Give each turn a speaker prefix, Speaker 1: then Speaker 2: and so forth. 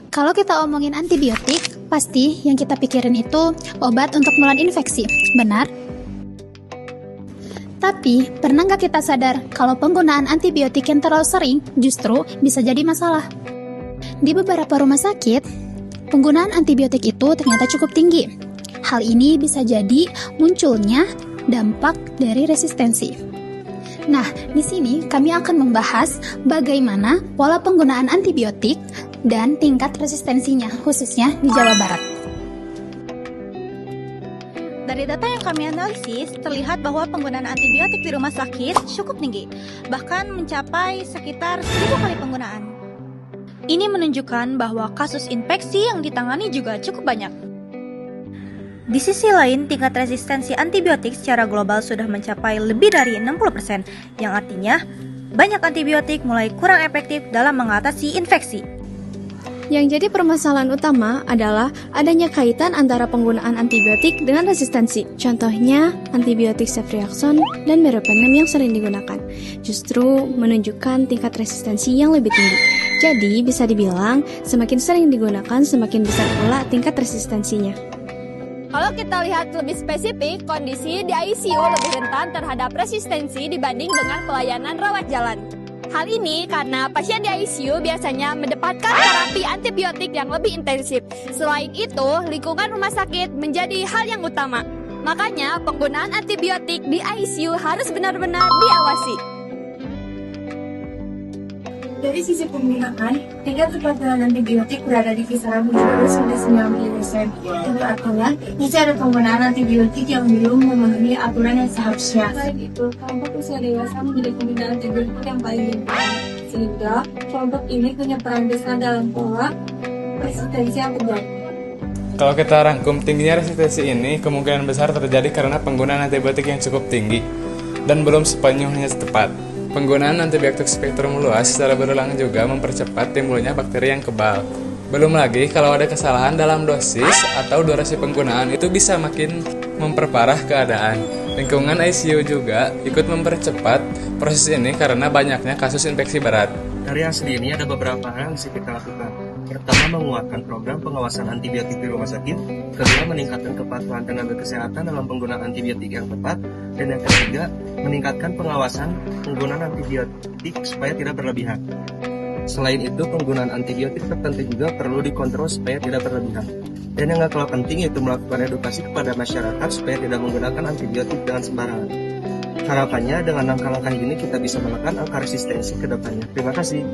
Speaker 1: Kalau kita omongin antibiotik, pasti yang kita pikirin itu obat untuk melawan infeksi, benar? Tapi, pernah nggak kita sadar kalau penggunaan antibiotik yang terlalu sering justru bisa jadi masalah? Di beberapa rumah sakit, penggunaan antibiotik itu ternyata cukup tinggi. Hal ini bisa jadi munculnya dampak dari resistensi. Nah, di sini kami akan membahas bagaimana pola penggunaan antibiotik dan tingkat resistensinya, khususnya di Jawa Barat.
Speaker 2: Dari data yang kami analisis, terlihat bahwa penggunaan antibiotik di rumah sakit cukup tinggi, bahkan mencapai sekitar 1000 kali penggunaan. Ini menunjukkan bahwa kasus infeksi yang ditangani juga cukup banyak. Di sisi lain, tingkat resistensi antibiotik secara global sudah mencapai lebih dari 60%, yang artinya banyak antibiotik mulai kurang efektif dalam mengatasi infeksi.
Speaker 3: Yang jadi permasalahan utama adalah adanya kaitan antara penggunaan antibiotik dengan resistensi. Contohnya, antibiotik ceftriaxone dan meropenem yang sering digunakan justru menunjukkan tingkat resistensi yang lebih tinggi. Jadi, bisa dibilang semakin sering digunakan, semakin besar pula tingkat resistensinya.
Speaker 4: Kalau kita lihat lebih spesifik, kondisi di ICU lebih rentan terhadap resistensi dibanding dengan pelayanan rawat jalan. Hal ini karena pasien di ICU biasanya mendapatkan terapi antibiotik yang lebih intensif. Selain itu, lingkungan rumah sakit menjadi hal yang utama. Makanya, penggunaan antibiotik di ICU harus benar-benar diawasi.
Speaker 5: Dari sisi penggunaan, tingkat kepatuhan antibiotik berada di kisaran 70-90%. Itu artinya, masih ada penggunaan antibiotik yang belum memenuhi aturan yang seharusnya.
Speaker 6: Selain itu, kelompok usia dewasa menjadi pengguna antibiotik yang paling rentan, sehingga kelompok ini punya peran besar dalam pola resistensi yang terjadi.
Speaker 7: Kalau kita rangkum, tingginya resistensi ini kemungkinan besar terjadi karena penggunaan antibiotik yang cukup tinggi dan belum sepenuhnya tepat. Penggunaan antibiotik spektrum luas secara berulang juga mempercepat timbulnya bakteri yang kebal. Belum lagi kalau ada kesalahan dalam dosis atau durasi penggunaan itu bisa makin memperparah keadaan. Lingkungan ICU juga ikut mempercepat proses ini karena banyaknya kasus infeksi berat.
Speaker 8: Dari hasil ini ada beberapa hal yang bisa kita lakukan. Pertama, menguatkan program pengawasan antibiotik di rumah sakit. Kedua, meningkatkan kepatuhan tenaga kesehatan dalam penggunaan antibiotik yang tepat. Dan yang ketiga, meningkatkan pengawasan penggunaan antibiotik supaya tidak berlebihan. Selain itu, penggunaan antibiotik tertentu juga perlu dikontrol supaya tidak berlebihan. Dan yang gak kalah penting yaitu melakukan edukasi kepada masyarakat supaya tidak menggunakan antibiotik dengan sembarangan. Harapannya dengan langkah-langkah ini kita bisa menekan angka resistensi ke depannya. Terima kasih.